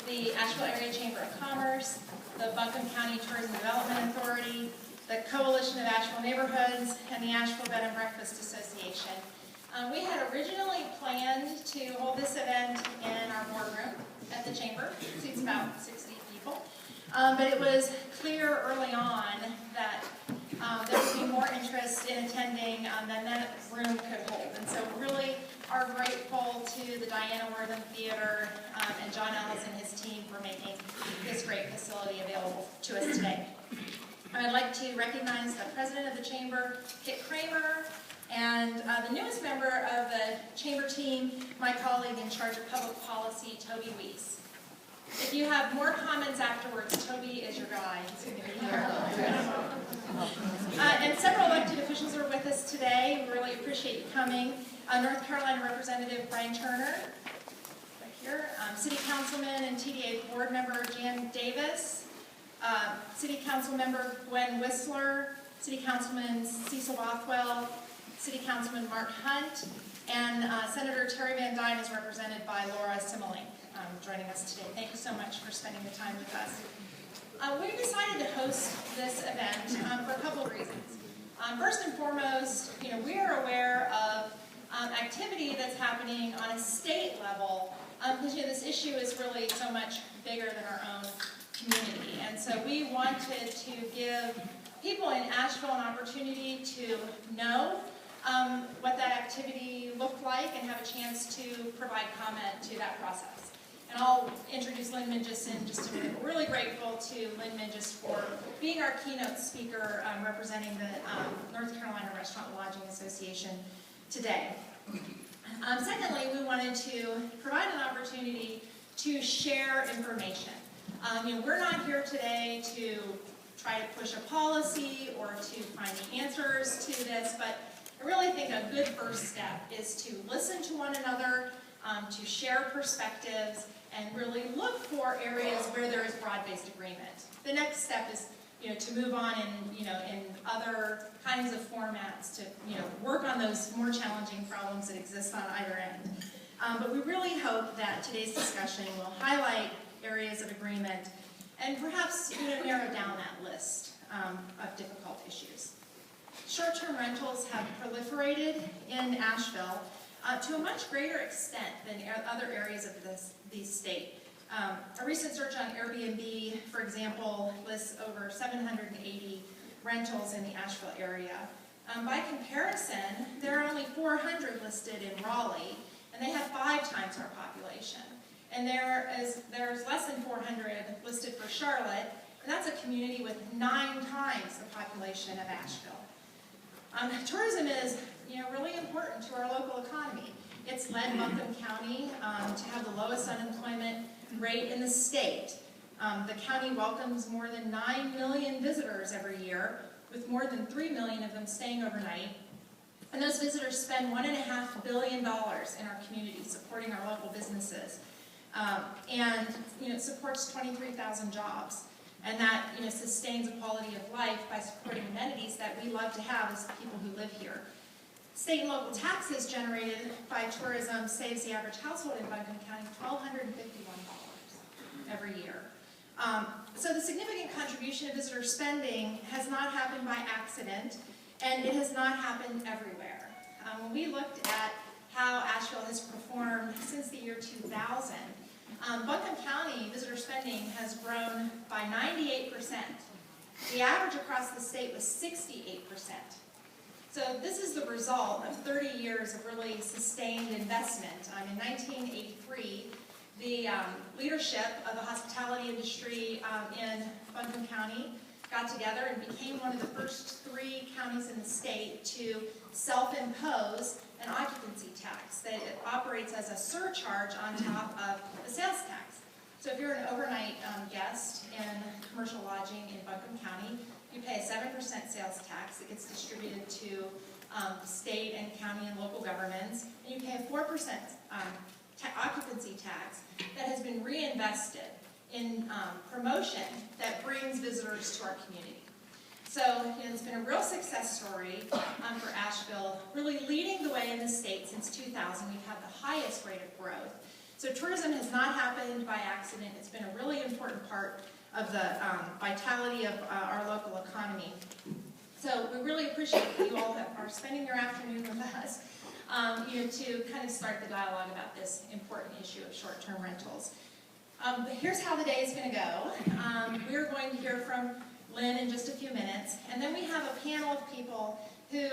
the Asheville Area Chamber of Commerce, the Buncombe County Tourism Development Authority, the Coalition of Asheville Neighborhoods, and the Asheville Bed and Breakfast Association. We had originally planned to hold this event in our boardroom at the Chamber. It seats about 60 people. But it was clear early on that there would be more interest in attending than that room could hold. And so we really are grateful to the Diana Wortham Theater and John Ellis and his team for making this great facility available to us today. I'd like to recognize the president of the Chamber, Kit Kramer, and the newest member of the Chamber team, my colleague in charge of public policy, Toby Weiss. If you have more comments afterwards, Toby is your guy. He's going to be here. And several elected officials are with us today. We really appreciate you coming. North Carolina Representative Brian Turner, right here. City Councilman and TDA Board Member Jan Davis. City Council Member Gwen Whistler. City Councilman Cecil Bothwell. City Councilman Mark Hunt. And Senator Terry Van Dyne is represented by Laura Simmelink. Joining us today. Thank you so much for spending the time with us. We decided to host this event for a couple of reasons. First and foremost, we are aware of activity that's happening on a state level because this issue is really so much bigger than our own community. And so we wanted to give people in Asheville an opportunity to know what that activity looked like and have a chance to provide comment to that process. And I'll introduce Lynn Minges in just a minute. We're really grateful to Lynn Minges for being our keynote speaker representing the North Carolina Restaurant and Lodging Association today. Secondly, we wanted to provide an opportunity to share information. We're not here today to try to push a policy or to find the answers to this, but I really think a good first step is to listen to one another, to share perspectives, and really look for areas where there is broad-based agreement. The next step is, to move on in other kinds of formats to, work on those more challenging problems that exist on either end. But we really hope that today's discussion will highlight areas of agreement and perhaps, narrow down that list of difficult issues. Short-term rentals have proliferated in Asheville to a much greater extent than other areas of the state. A recent search on Airbnb, for example, lists over 780 rentals in the Asheville area. By comparison, there are only 400 listed in Raleigh, and they have 5 times our population. And there's less than 400 listed for Charlotte, and that's a community with 9 times the population of Asheville. Tourism is really important to our local economy. It's led Buncombe County to have the lowest unemployment rate in the state. The county welcomes more than 9 million visitors every year, with more than 3 million of them staying overnight. And those visitors spend $1.5 billion in our community supporting our local businesses. And it supports 23,000 jobs. And that sustains a quality of life by supporting amenities that we love to have as the people who live here. State and local taxes generated by tourism saves the average household in Buncombe County $1,251 every year. So the significant contribution of visitor spending has not happened by accident, and it has not happened everywhere. When we looked at how Asheville has performed since the year 2000, Buncombe County visitor spending has grown by 98%. The average across the state was 68%. So this is the result of 30 years of really sustained investment. In 1983, the leadership of the hospitality industry in Buncombe County got together and became one of the first 3 counties in the state to self-impose an occupancy tax that operates as a surcharge on top of the sales tax. So if you're an overnight guest in commercial lodging in Buncombe County, you pay a 7% sales tax that gets distributed to state and county and local governments, and you pay a 4% occupancy tax that has been reinvested in promotion that brings visitors to our community. So it's been a real success story for Asheville, really leading the way in the state since 2000. We've had the highest rate of growth. So tourism has not happened by by accident. It's been a really important part of the vitality of our local economy. So we really appreciate that you all are spending your afternoon with us to kind of start the dialogue about this important issue of short-term rentals. But here's how the day is going to go. We're going to hear from Lynn in just a few minutes, and then we have a panel of people who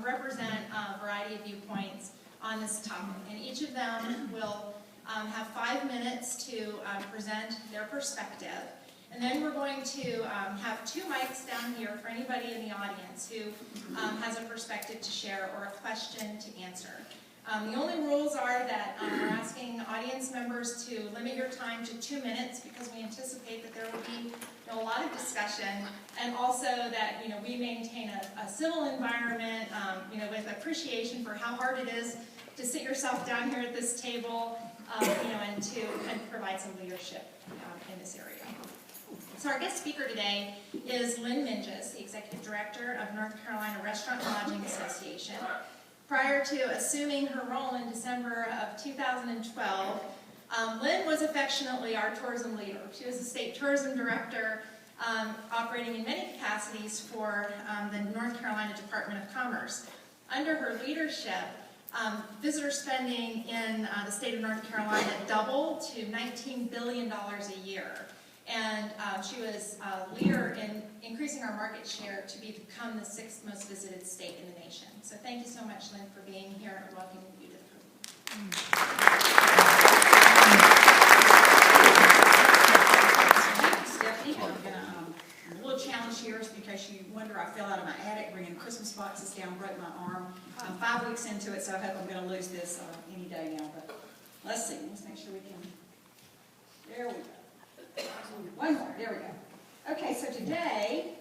represent a variety of viewpoints on this topic, and each of them will have 5 minutes to present their perspective. And then we're going to have 2 mics down here for anybody in the audience who has a perspective to share or a question to answer. The only rules are that we're asking audience members to limit your time to 2 minutes because we anticipate that there will be a lot of discussion, and also that we maintain a civil environment with appreciation for how hard it is to sit yourself down here at this table and to kind of provide some leadership in this area. So our guest speaker today is Lynn Minges, the Executive Director of North Carolina Restaurant and Lodging Association. Prior to assuming her role in December of 2012, Lynn was affectionately our tourism leader. She was the State Tourism Director, operating in many capacities for the North Carolina Department of Commerce. Under her leadership, visitor spending in the state of North Carolina doubled to $19 billion a year. And she was a leader in increasing our market share to become the 6th most visited state in the nation. So thank you so much, Lynn, for being here, and welcome you to the program. Thank you, Stephanie. I'm a little challenged here in case you wonder. I fell out of my attic bringing Christmas boxes down, broke my arm. I'm 5 weeks into it, so I hope I'm going to lose this any day now. But let's see. Let's make sure we can. There we go. One more. There we go. Okay, so today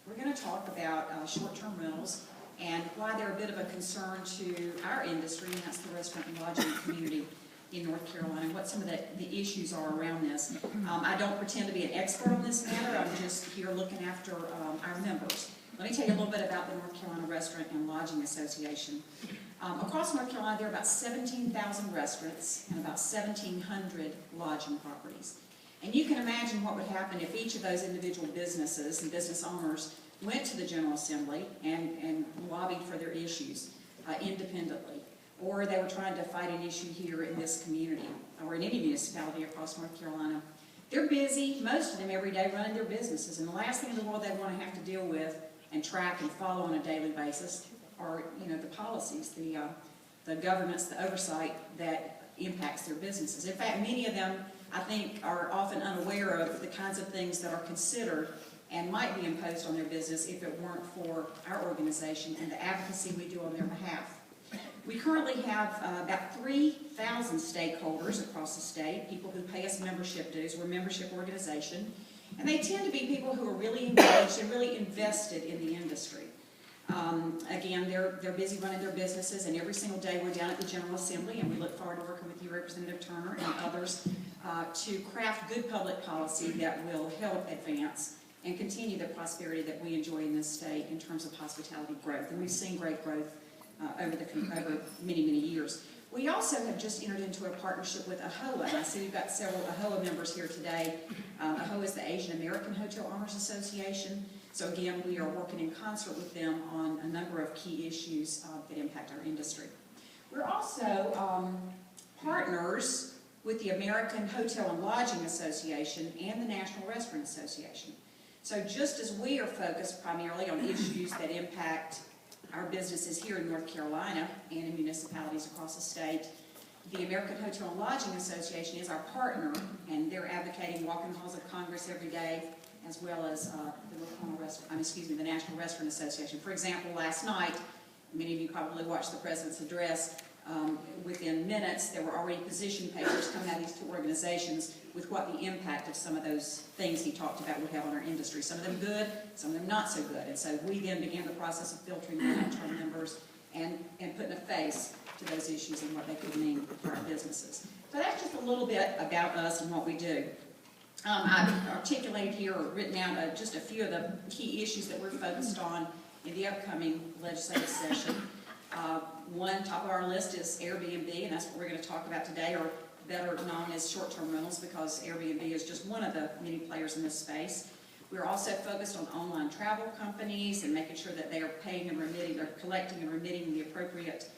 we're going to talk about short-term rentals and why they're a bit of a concern to our industry, and that's the restaurant and lodging community in North Carolina, and what some of the issues are around this. I don't pretend to be an expert on this matter. I'm just here looking after our members. Let me tell you a little bit about the North Carolina Restaurant and Lodging Association. Across North Carolina, there are about 17,000 restaurants and about 1,700 lodging properties. And you can imagine what would happen if each of those individual businesses and business owners went to the General Assembly and lobbied for their issues independently, or they were trying to fight an issue here in this community or in any municipality across North Carolina. They're busy, most of them every day, running their businesses, and the last thing in the world they want to have to deal with and track and follow on a daily basis are the policies, the governance, the oversight that impacts their businesses. In fact, many of them, I think, are often unaware of the kinds of things that are considered and might be imposed on their business if it weren't for our organization and the advocacy we do on their behalf. We currently have about 3,000 stakeholders across the state, people who pay us membership dues. We're a membership organization, and they tend to be people who are really engaged and really invested in the industry. Again, they're busy running their businesses, and every single day we're down at the General Assembly, and we look forward to working with you, Representative Turner, and others to craft good public policy that will help advance and continue the prosperity that we enjoy in this state in terms of hospitality growth. And we've seen great growth over many, many years. We also have just entered into a partnership with AHOA, and I see we've got several AHOA members here today. AHOA is the Asian American Hotel Owners Association. So again, we are working in concert with them on a number of key issues that impact our industry. We're also partners with the American Hotel and Lodging Association and the National Restaurant Association. So just as we are focused primarily on issues that impact our businesses here in North Carolina and in municipalities across the state, the American Hotel and Lodging Association is our partner, and they're advocating walking halls of Congress every day, as well as the National Restaurant Association. For example, last night, many of you probably watched the President's address. Within minutes, there were already position papers coming out of these two organizations with what the impact of some of those things he talked about would have on our industry. Some of them good, some of them not so good. And so we then began the process of filtering them out to our members and putting a face to those issues and what they could mean for our businesses. So that's just a little bit about us and what we do. I've articulated here or written out just a few of the key issues that we're focused on in the upcoming legislative session. One top of our list is Airbnb, and that's what we're going to talk about today, or better known as short-term rentals, because Airbnb is just one of the many players in this space. We're also focused on online travel companies and making sure that they are paying and remitting, they're collecting and remitting the appropriate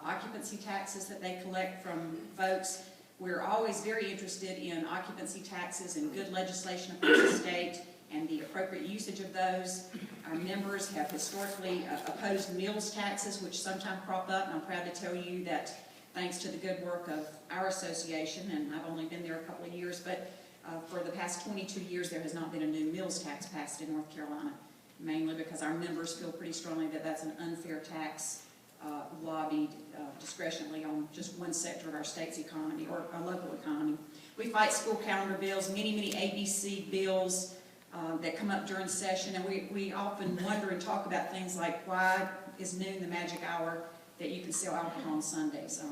occupancy taxes that they collect from folks. We're always very interested in occupancy taxes and good legislation across the state and the appropriate usage of those. Our members have historically opposed meals taxes, which sometimes crop up, and I'm proud to tell you that thanks to the good work of our association, and I've only been there a couple of years, but for the past 22 years there has not been a new meals tax passed in North Carolina, mainly because our members feel pretty strongly that that's an unfair tax lobbied discretionally on just one sector of our state's economy or our local economy. We fight school calendar bills, many ABC bills that come up during session, and we often wonder and talk about things like, why is noon the magic hour that you can sell alcohol on Sundays?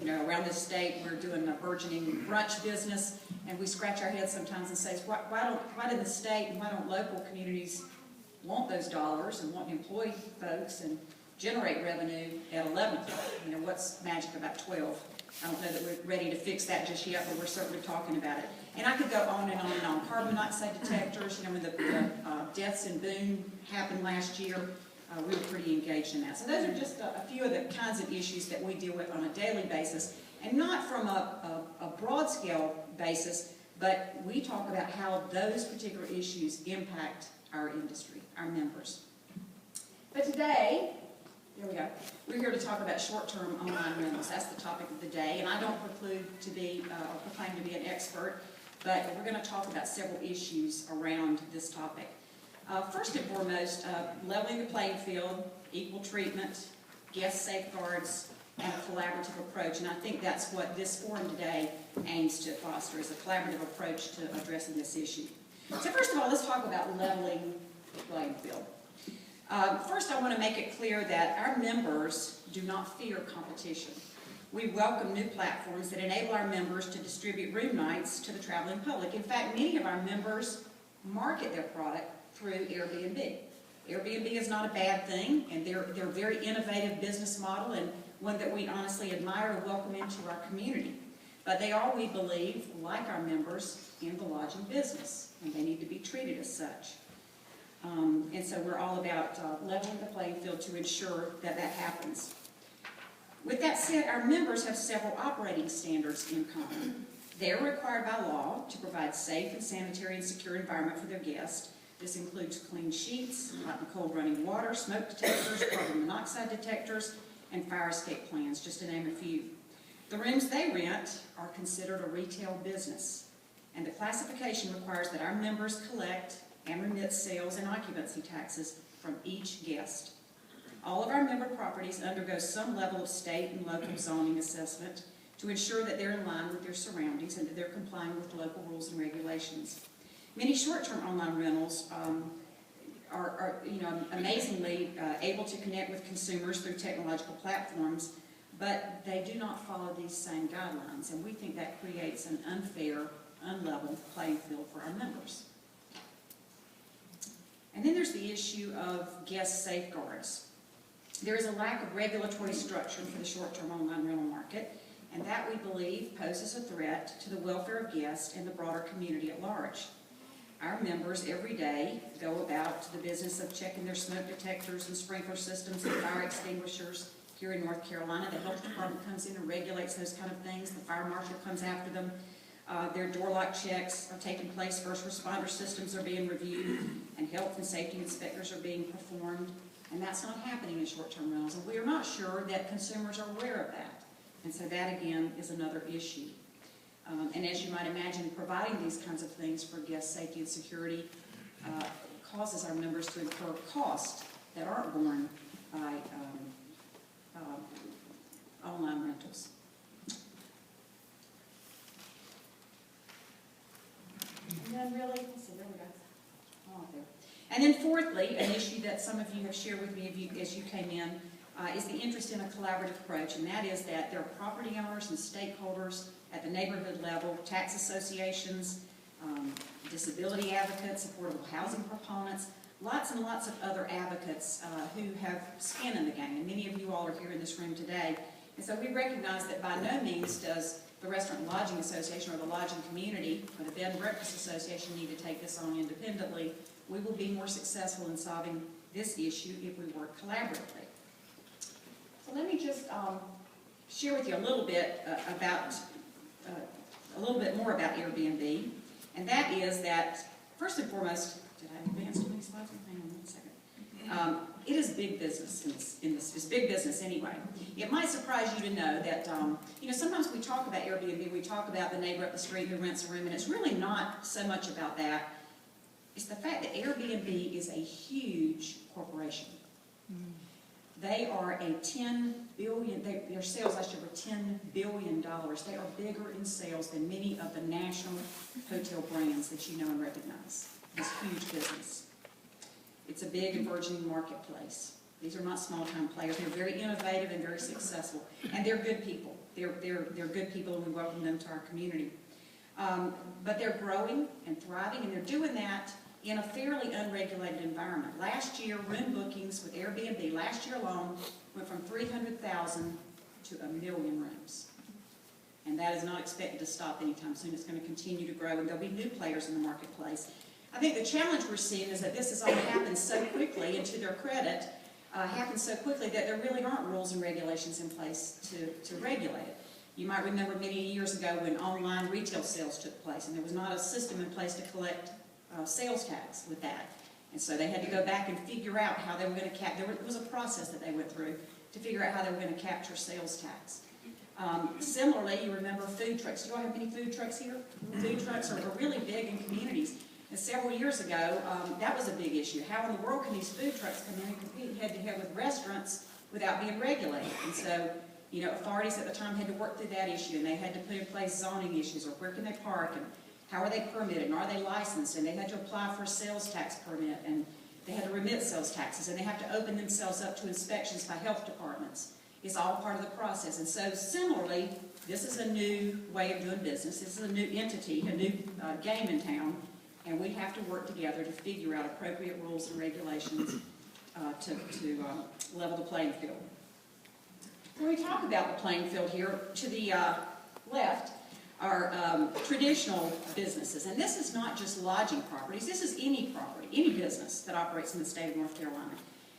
You know, around this state we're doing a burgeoning brunch business, and we scratch our heads sometimes and say, why do the state and why don't local communities want those dollars and want to employ folks and generate revenue at 11 o'clock? You know, what's magic about 12? I don't know that we're ready to fix that just yet, but we're certainly talking about it. And I could go on and on and on. Carbon monoxide detectors, you know, when the deaths in Boone happened last year, we were pretty engaged in that. So those are just a few of the kinds of issues that we deal with on a daily basis, and not from a broad scale basis, but we talk about how those particular issues impact our industry, our members. But today, here we go. We're here to talk about short-term online rentals. That's the topic of the day, and I don't proclaim to be an expert, but we're going to talk about several issues around this topic. First and foremost, leveling the playing field, equal treatment, guest safeguards, and a collaborative approach. And I think that's what this forum today aims to foster, is a collaborative approach to addressing this issue. So first of all, let's talk about leveling the playing field. First, I want to make it clear that our members do not fear competition. We welcome new platforms that enable our members to distribute room nights to the traveling public. In fact, many of our members market their product through Airbnb. Airbnb is not a bad thing, and they're a very innovative business model, and one that we honestly admire and welcome into our community. But they are, we believe, like our members, in the lodging business, and they need to be treated as such. And so we're all about leveling the playing field to ensure that that happens. With that said, our members have several operating standards in common. They are required by law to provide safe and sanitary and secure environment for their guests. This includes clean sheets, hot and cold running water, smoke detectors, carbon monoxide detectors, and fire escape plans, just to name a few. The rooms they rent are considered a retail business, and the classification requires that our members collect and remit sales and occupancy taxes from each guest. All of our member properties undergo some level of state and local zoning assessment to ensure that they're in line with their surroundings and that they're complying with local rules and regulations. Many short-term online rentals are amazingly able to connect with consumers through technological platforms, but they do not follow these same guidelines, and we think that creates an unfair, unlevel playing field for our members. And then there's the issue of guest safeguards. There is a lack of regulatory structure for the short-term online rental market, and that, we believe, poses a threat to the welfare of guests and the broader community at large. Our members every day go about the business of checking their smoke detectors and sprinkler systems and fire extinguishers. Here in North Carolina, the health department comes in and regulates those kind of things. The fire marshal comes after them. Their door lock checks are taking place. First responder systems are being reviewed, and health and safety inspectors are being performed. And that's not happening in short-term rentals. And we are not sure that consumers are aware of that. And so that, again, is another issue. And as you might imagine, providing these kinds of things for guest safety and security causes our members to incur costs that aren't borne by online rentals. And then really, so there we go. Oh, there. And then fourthly, an issue that some of you have shared with me as you came in is the interest in a collaborative approach, and that is that there are property owners and stakeholders at the neighborhood level, tax associations, disability advocates, affordable housing proponents, lots and lots of other advocates who have skin in the game, and many of you all are here in this room today. And so we recognize that by no means does the Restaurant and Lodging Association or the Lodging Community or the Bed and Breakfast Association need to take this on independently, we will be more successful in solving this issue if we work collaboratively. So let me just share with you a little bit more about Airbnb, and that is that, first and foremost, did I advance too many slides? Hang on 1 second. It is big business it's big business anyway. It might surprise you to know that, sometimes we talk about Airbnb, we talk about the neighbor up the street who rents a room, and it's really not so much about that. It's the fact that Airbnb is a huge corporation. They are a $10 billion, their sales last year were $10 billion. They are bigger in sales than many of the national hotel brands that you know and recognize. It's huge business. It's a big and burgeoning marketplace. These are not small-time players. They're very innovative and very successful. And they're good people. They're good people, and we welcome them to our community. But they're growing and thriving, and they're doing that in a fairly unregulated environment. Last year, room bookings with Airbnb, last year alone, went from 300,000 to 1 million rooms. And that is not expected to stop anytime soon. It's going to continue to grow, and there'll be new players in the marketplace. I think the challenge we're seeing is that this has all happened so quickly, and to their credit, happened so quickly that there really aren't rules and regulations in place to regulate it. You might remember many years ago when online retail sales took place, and there was not a system in place to collect sales tax with that. And so they had to go back and figure out how they were going to there was a process that they went through to figure out how they were going to capture sales tax. Similarly, you remember food trucks. Do you all have any food trucks here? Food trucks are really big in communities. And several years ago, that was a big issue. How in the world can these food trucks come in and compete head-to-head with restaurants without being regulated? And so, authorities at the time had to work through that issue, and they had to put in place zoning issues, or where can they park, and how are they permitted, and are they licensed, and they had to apply for a sales tax permit, and they had to remit sales taxes, and they have to open themselves up to inspections by health departments. It's all part of the process. And so similarly, this is a new way of doing business. This is a new entity, a new game in town, and we have to work together to figure out appropriate rules and regulations to level the playing field. When we talk about the playing field here, to the left are traditional businesses. And this is not just lodging properties. This is any property, any business that operates in the state of North Carolina.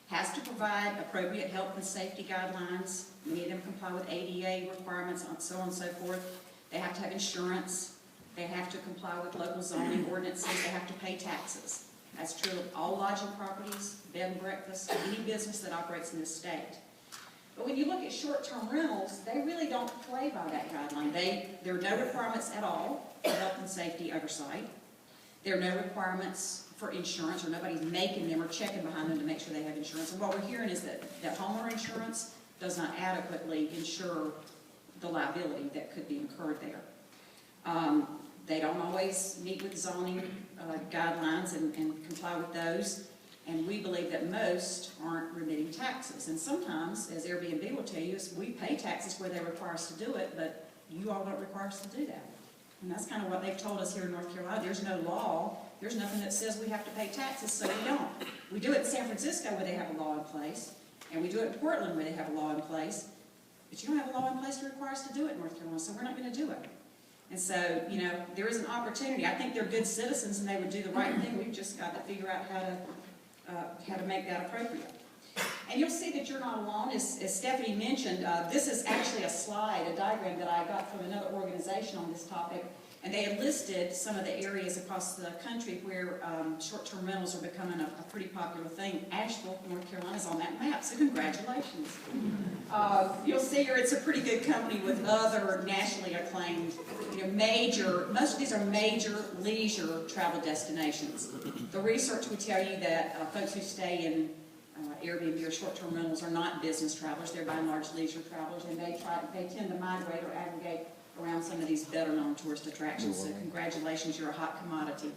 Has to provide appropriate health and safety guidelines. Many of them comply with ADA requirements, and so on and so forth. They have to have insurance. They have to comply with local zoning ordinances. They have to pay taxes. That's true of all lodging properties, bed and breakfast, any business that operates in this state. But when you look at short-term rentals, they really don't play by that guideline. There are no requirements at all for health and safety oversight. There are no requirements for insurance, or nobody's making them or checking behind them to make sure they have insurance. And what we're hearing is that homeowner insurance does not adequately insure the liability that could be incurred there. They don't always meet with zoning guidelines and comply with those. And we believe that most aren't remitting taxes. And sometimes, as Airbnb will tell you, we pay taxes where they require us to do it, but you all don't require us to do that. And that's kind of what they've told us here in North Carolina. There's no law. There's nothing that says we have to pay taxes, so we don't. We do it in San Francisco where they have a law in place, and we do it in Portland where they have a law in place, but you don't have a law in place to require us to do it in North Carolina, so we're not going to do it. And so, there is an opportunity. I think they're good citizens and they would do the right thing. We've just got to figure out how to make that appropriate. And you'll see that you're not alone. As Stephanie mentioned, this is actually a diagram that I got from another organization on this topic. And they had listed some of the areas across the country where short-term rentals are becoming a pretty popular thing. Asheville, North Carolina is on that map, so congratulations. You'll see here it's a pretty good company with other nationally acclaimed, most of these are major leisure travel destinations. The research would tell you that folks who stay in Airbnb or short-term rentals are not business travelers. They're by and large leisure travelers, and they tend to migrate or aggregate around some of these better-known tourist attractions. So congratulations, you're a hot commodity.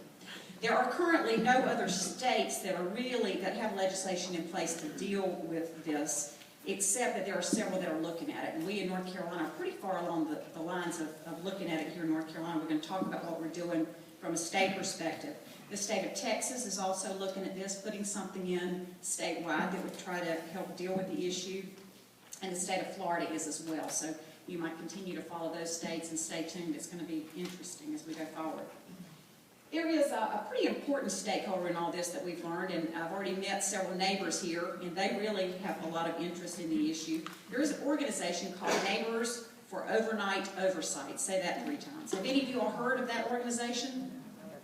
There are currently no other states that have legislation in place to deal with this, except that there are several that are looking at it. And we in North Carolina are pretty far along the lines of looking at it here in North Carolina. We're going to talk about what we're doing from a state perspective. The state of Texas is also looking at this, putting something in statewide that would try to help deal with the issue. And the state of Florida is as well. So, you might continue to follow those states and stay tuned. It's going to be interesting as we go forward. There is a pretty important stakeholder in all this that we've learned, and I've already met several neighbors here, and they really have a lot of interest in the issue. There is an organization called Neighbors for Overnight Oversight. Say that 3 times. Have any of you all heard of that organization?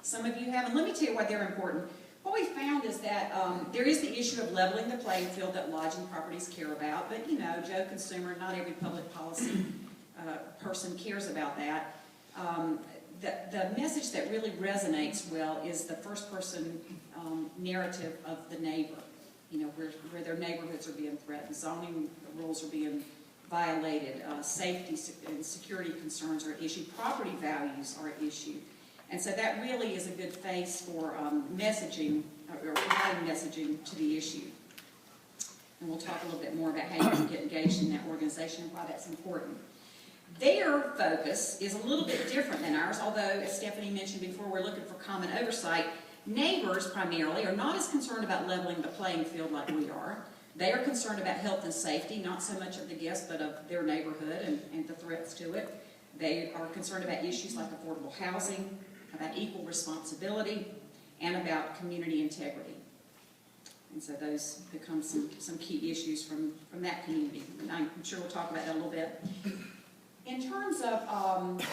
Some of you haven't. Let me tell you why they're important. What we found is that there is the issue of leveling the playing field that lodging properties care about, but you know, Joe Consumer, not every public policy person cares about that. The message that really resonates well is the first-person narrative of the neighbor, you know, where their neighborhoods are being threatened, zoning rules are being violated, safety and security concerns are an issue, property values are an issue. And so that really is a good face for messaging, or providing messaging to the issue. And we'll talk a little bit more about how you can get engaged in that organization and why that's important. Their focus is a little bit different than ours, although, as Stephanie mentioned before, we're looking for common oversight. Neighbors, primarily, are not as concerned about leveling the playing field like we are. They are concerned about health and safety, not so much of the guests, but of their neighborhood and the threats to it. They are concerned about issues like affordable housing, about equal responsibility, and about community integrity. And so those become some key issues from that community. And I'm sure we'll talk about that a little bit. In terms of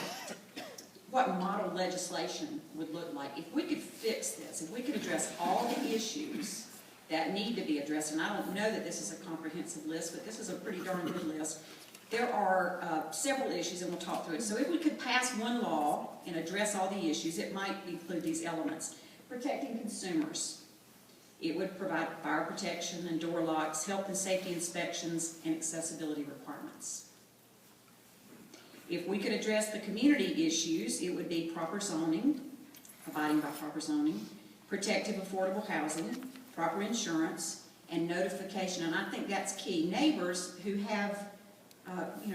what model legislation would look like, if we could fix this, if we could address all the issues that need to be addressed, and I don't know that this is a comprehensive list, but this is a pretty darn good list. There are several issues, and we'll talk through it. So if we could pass one law and address all the issues, it might include these elements. Protecting consumers. It would provide fire protection and door locks, health and safety inspections, and accessibility requirements. If we could address the community issues, it would be proper zoning, abiding by proper zoning, protective affordable housing, proper insurance, and notification. And I think that's key. Neighbors who have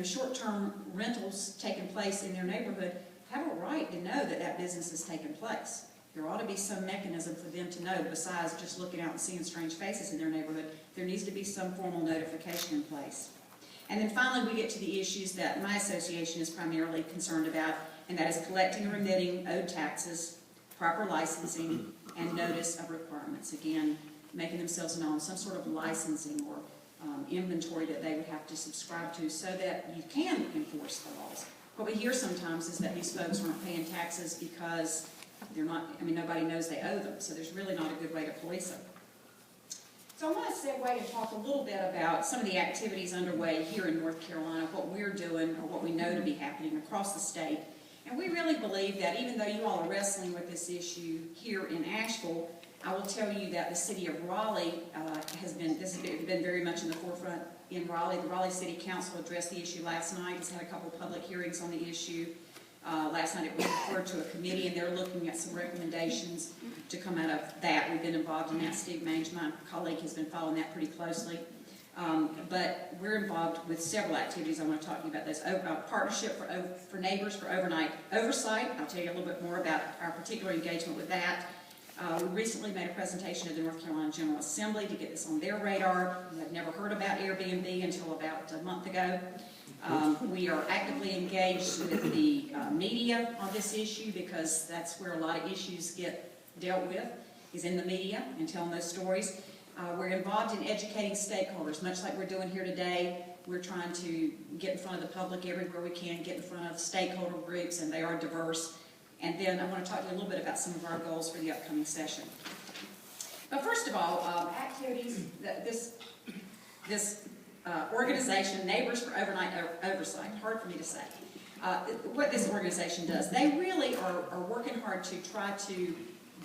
short-term rentals taking place in their neighborhood have a right to know that that business has taken place. There ought to be some mechanism for them to know, besides just looking out and seeing strange faces in their neighborhood. There needs to be some formal notification in place. And then finally, we get to the issues that my association is primarily concerned about, and that is collecting and remitting owed taxes, proper licensing, and notice of requirements. Again, making themselves known, some sort of licensing or inventory that they would have to subscribe to so that you can enforce the laws. What we hear sometimes is that these folks aren't paying taxes because they're not, nobody knows they owe them, so there's really not a good way to police them. So I want to segue and talk a little bit about some of the activities underway here in North Carolina, what we're doing or what we know to be happening across the state. And we really believe that even though you all are wrestling with this issue here in Asheville, I will tell you that the city of Raleigh has been very much in the forefront in Raleigh. The Raleigh City Council addressed the issue last night. It's had a couple of public hearings on the issue. Last night it was referred to a committee, and they're looking at some recommendations to come out of that. We've been involved in that. Steve Minges, my colleague, has been following that pretty closely. But we're involved with several activities. I want to talk to you about this. Partnership for Neighbors for Overnight Oversight. I'll tell you a little bit more about our particular engagement with that. We recently made a presentation to the North Carolina General Assembly to get this on their radar. We had never heard about Airbnb until about a month ago. We are actively engaged with the media on this issue because that's where a lot of issues get dealt with, is in the media and telling those stories. We're involved in educating stakeholders, much like we're doing here today. We're trying to get in front of the public everywhere we can, get in front of stakeholder groups, and they are diverse. And then I want to talk to you a little bit about some of our goals for the upcoming session. But first of all, activities that this organization, Neighbors for Overnight Oversight, hard for me to say, what this organization does, they really are working hard to try to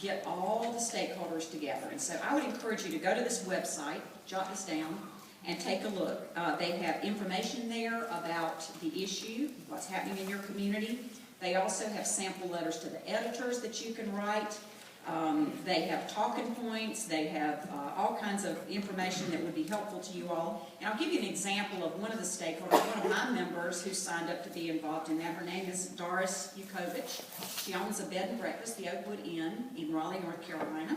get all the stakeholders together. And so I would encourage you to go to this website, jot this down, and take a look. They have information there about the issue, what's happening in your community. They also have sample letters to the editors that you can write. They have talking points. They have all kinds of information that would be helpful to you all. And I'll give you an example of one of the stakeholders, one of my members who signed up to be involved in that. Her name is Doris Yukovich. She owns a bed and breakfast, the Oakwood Inn in Raleigh, North Carolina.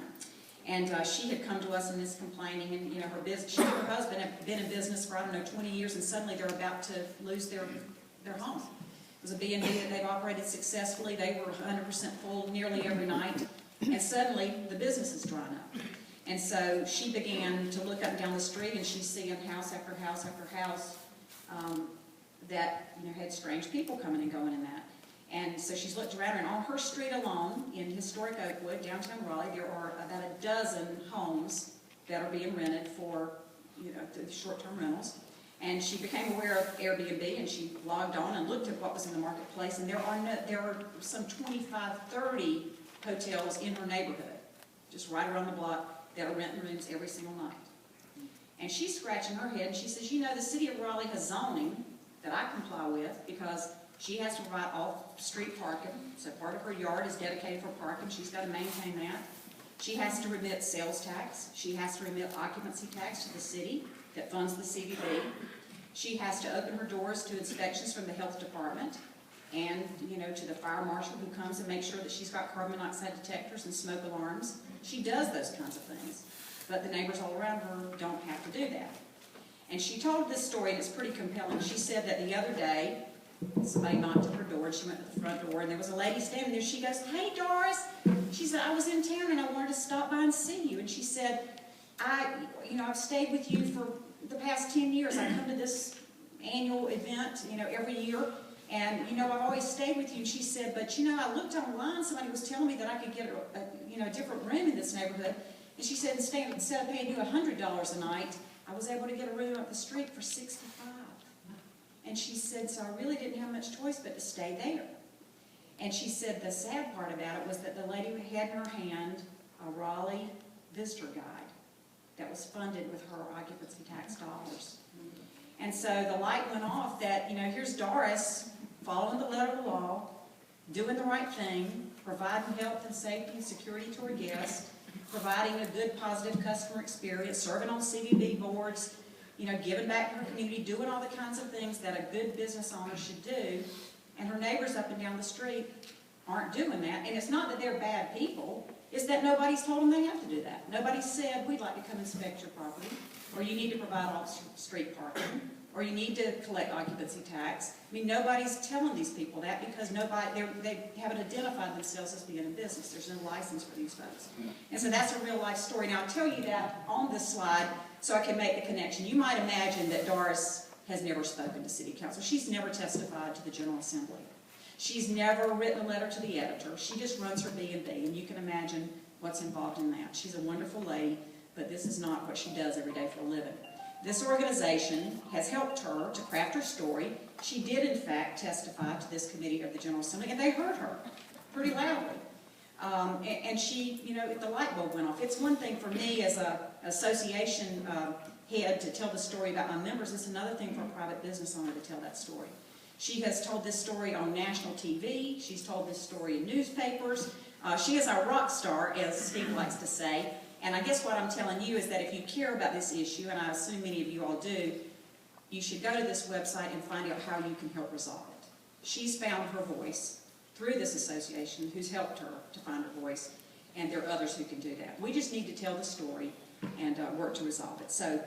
And she had come to us and is complaining, and her business, she and her husband have been in business for, 20 years, and suddenly they're about to lose their their home. It was a B&B that they've operated successfully. They were 100% full nearly every night, and suddenly the business is drying up. And so she began to look up and down the street, and she's seeing house after house after house that had strange people coming and going in that. And so she's looked around her, and on her street alone, in historic Oakwood, downtown Raleigh, there are about a dozen homes that are being rented for, the short-term rentals. And she became aware of Airbnb, and she logged on and looked at what was in the marketplace, and there are some 25, 30 hotels in her neighborhood, just right around the block, that are renting rooms every single night. And she's scratching her head, and she says, the city of Raleigh has zoning that I comply with, because she has to provide off-street parking, so part of her yard is dedicated for parking. She's got to maintain that. She has to remit sales tax. She has to remit occupancy tax to the city that funds the CVB. She has to open her doors to inspections from the health department and, to the fire marshal who comes and makes sure that she's got carbon monoxide detectors and smoke alarms. She does those kinds of things, but the neighbors all around her don't have to do that. And she told this story, and it's pretty compelling. She said that the other day, somebody knocked at her door, and she went to the front door, and there was a lady standing there. She goes, "Hey, Doris." She said, "I was in town, and I wanted to stop by and see you." And she said, I've stayed with you for the past 10 years. I come to this annual event, every year, and, I've always stayed with you." And she said, "But, I looked online, somebody was telling me that I could get a different room in this neighborhood." And she said, instead of paying you $100 a night, I was able to get a room up the street for $65. And she said, so I really didn't have much choice but to stay there. And she said the sad part about it was that the lady had in her hand a Raleigh visitor guide that was funded with her occupancy tax dollars. And so the light went off that, here's Doris following the letter of the law, doing the right thing, providing health and safety and security to her guests, providing a good, positive customer experience, serving on CVB boards, giving back to her community, doing all the kinds of things that a good business owner should do. And her neighbors up and down the street aren't doing that. And it's not that they're bad people, it's that nobody's told them they have to do that. Nobody said, "We'd like to come inspect your property," or "You need to provide off-street parking," or "You need to collect occupancy tax." I mean, nobody's telling these people that because they haven't identified themselves as being in business. There's no license for these folks. And so that's a real-life story. Now, I'll tell you that on this slide so I can make the connection. You might imagine that Doris has never spoken to City Council. She's never testified to the General Assembly. She's never written a letter to the editor. She just runs her B&B, and you can imagine what's involved in that. She's a wonderful lady, but this is not what she does every day for a living. This organization has helped her to craft her story. She did, in fact, testify to this committee of the General Assembly, and they heard her pretty loudly. And she, the light bulb went off. It's one thing for me as an association head to tell the story about my members. It's another thing for a private business owner to tell that story. She has told this story on national TV. She's told this story in newspapers. She is our rock star, as Steve likes to say. And I guess what I'm telling you is that if you care about this issue, and I assume many of you all do, you should go to this website and find out how you can help resolve it. She's found her voice through this association, who's helped her to find her voice, and there are others who can do that. We just need to tell the story and work to resolve it. So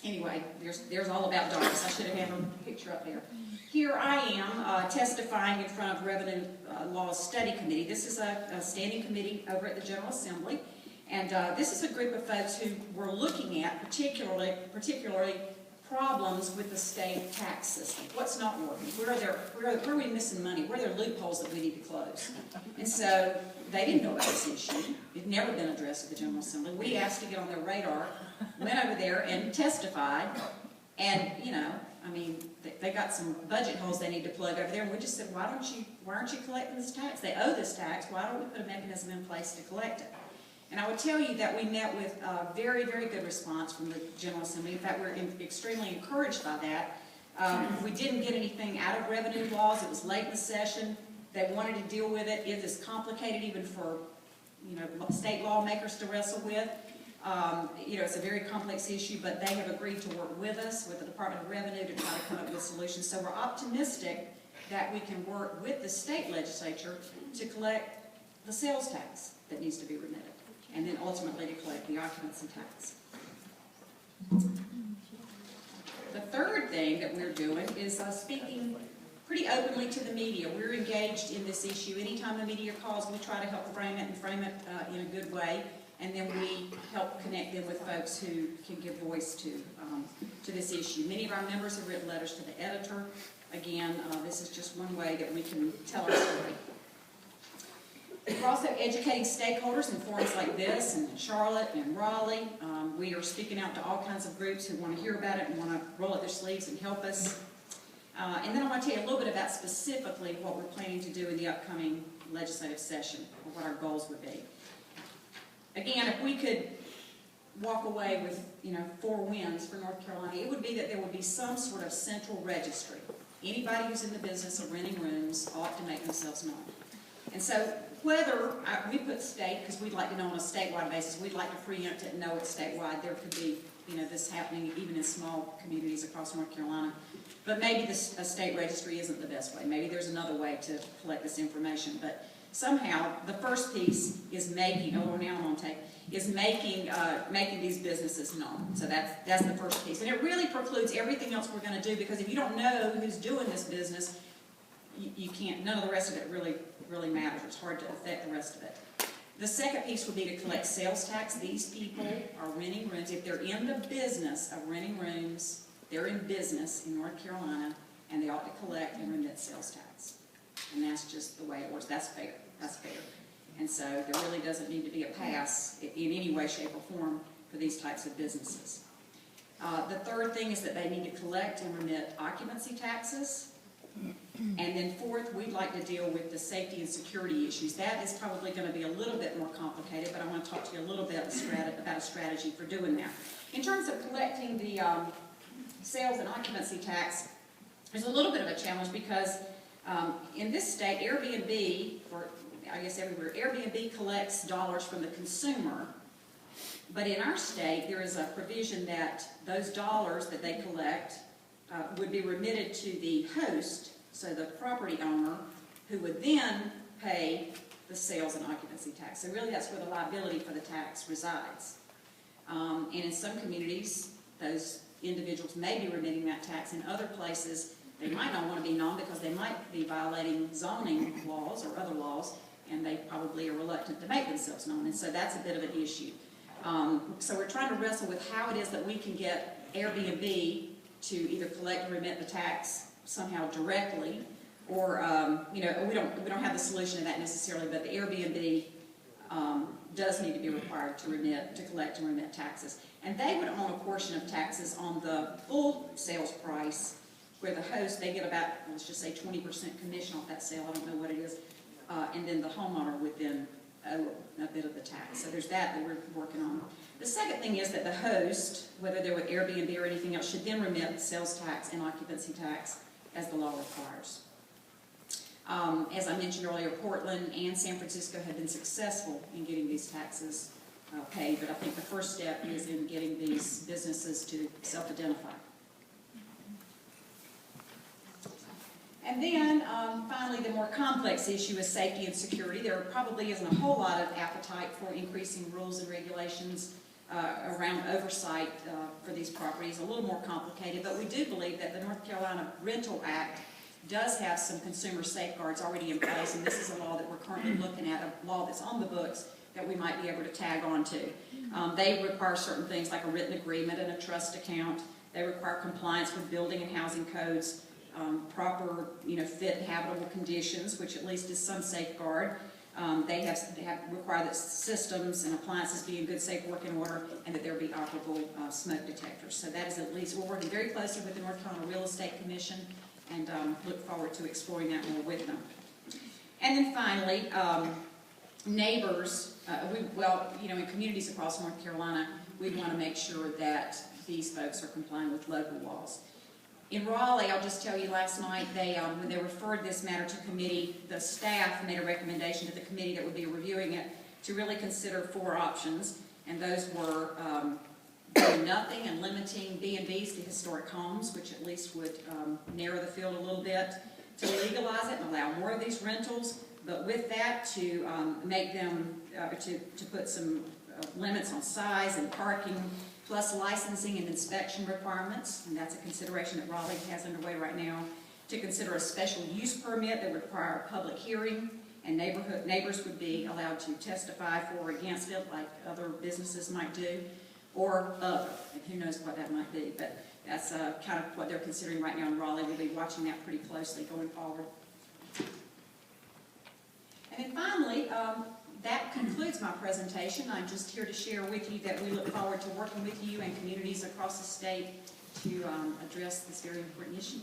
anyway, there's all about Doris. I should have had her picture up there. Here I am testifying in front of Revenue Law Study Committee. This is a standing committee over at the General Assembly. And this is a group of folks who were looking at particularly problems with the state tax system. What's not working? Where are we missing money? Where are there loopholes that we need to close? And so they didn't know about this issue. It had never been addressed at the General Assembly. We asked to get on their radar, went over there and testified. And, they got some budget holes they need to plug over there. And we just said, why aren't you collecting this tax? They owe this tax. Why don't we put a mechanism in place to collect it? And I would tell you that we met with a very, very good response from the General Assembly. In fact, we're extremely encouraged by that. We didn't get anything out of revenue laws. It was late in the session. They wanted to deal with it. It is complicated even for, state lawmakers to wrestle with. It's a very complex issue, but they have agreed to work with us, with the Department of Revenue, to try to come up with solutions. So we're optimistic that we can work with the state legislature to collect the sales tax that needs to be remitted, and then ultimately to collect the occupancy tax. The third thing that we're doing is speaking pretty openly to the media. We're engaged in this issue. Anytime the media calls, we try to help frame it and frame it in a good way, and then we help connect them with folks who can give voice to this issue. Many of our members have written letters to the editor. Again, this is just one way that we can tell our story. We're also educating stakeholders in forums like this, and in Charlotte and Raleigh. We are speaking out to all kinds of groups who want to hear about it and want to roll up their sleeves and help us. And then I want to tell you a little bit about specifically what we're planning to do in the upcoming legislative session, or what our goals would be. Again, if we could walk away with, 4 wins for North Carolina, it would be that there would be some sort of central registry. Anybody who's in the business of renting rooms ought to make themselves known. And so whether, we put state, because we'd like to know on a statewide basis, we'd like to preempt it and know it's statewide. There could be, this happening even in small communities across North Carolina. But maybe a state registry isn't the best way. Maybe there's another way to collect this information. But somehow, the first piece is making, now I'm on tape, is making these businesses known. So that's the first piece. And it really precludes everything else we're going to do, because if you don't know who's doing this business, you can't, none of the rest of it really matters. It's hard to affect the rest of it. The second piece would be to collect sales tax. These people are renting rooms. If they're in the business of renting rooms, they're in business in North Carolina, and they ought to collect and remit sales tax. And that's just the way it works. That's fair. That's fair. And so there really doesn't need to be a pass in any way, shape, or form for these types of businesses. The third thing is that they need to collect and remit occupancy taxes. And then fourth, we'd like to deal with the safety and security issues. That is probably going to be a little bit more complicated, but I want to talk to you a little bit about a strategy for doing that. In terms of collecting the sales and occupancy tax, there's a little bit of a challenge because in this state, Airbnb, or I guess everywhere, Airbnb collects dollars from the consumer. But in our state, there is a provision that those dollars that they collect would be remitted to the host, so the property owner, who would then pay the sales and occupancy tax. So really that's where the liability for the tax resides. And in some communities, those individuals may be remitting that tax. In other places, they might not want to be known because they might be violating zoning laws or other laws, and they probably are reluctant to make themselves known. And so that's a bit of an issue. So we're trying to wrestle with how it is that we can get Airbnb to either collect or remit the tax somehow directly, or we don't have the solution to that necessarily, but the Airbnb does need to be required to collect and remit taxes. And they would own a portion of taxes on the full sales price, where the host, they get about, let's just say 20% commission off that sale, I don't know what it is, and then the homeowner would then owe a bit of the tax. So there's that we're working on. The second thing is that the host, whether they're with Airbnb or anything else, should then remit sales tax and occupancy tax as the law requires. As I mentioned earlier, Portland and San Francisco have been successful in getting these taxes paid, but I think the first step is in getting these businesses to self-identify. And then, finally, the more complex issue is safety and security. There probably isn't a whole lot of appetite for increasing rules and regulations around oversight for these properties. A little more complicated, but we do believe that the North Carolina Rental Act does have some consumer safeguards already in place, and this is a law that we're currently looking at, a law that's on the books that we might be able to tag on to. They require certain things like a written agreement and a trust account. They require compliance with building and housing codes, proper, fit and habitable conditions, which at least is some safeguard. They have require that systems and appliances be in good, safe working order, and that there be operable smoke detectors. So that is at least, we're working very closely with the North Carolina Real Estate Commission, and look forward to exploring that more with them. And then finally, neighbors, in communities across North Carolina, we want to make sure that these folks are complying with local laws. In Raleigh, I'll just tell you, last night, when they referred this matter to committee, the staff made a recommendation to the committee that would be reviewing it to really consider 4 options, and those were doing nothing and limiting B&Bs to historic homes, which at least would narrow the field a little bit, to legalize it and allow more of these rentals, but with that to make them, to put some limits on size and parking, plus licensing and inspection requirements, and that's a consideration that Raleigh has underway right now. to consider a special use permit that would require a public hearing, and neighbors would be allowed to testify for or against it, like other businesses might do, or other, and who knows what that might be, but that's kind of what they're considering right now in Raleigh. We'll be watching that pretty closely going forward. And then finally, that concludes my presentation. I'm just here to share with you that we look forward to working with you and communities across the state to address this very important issue.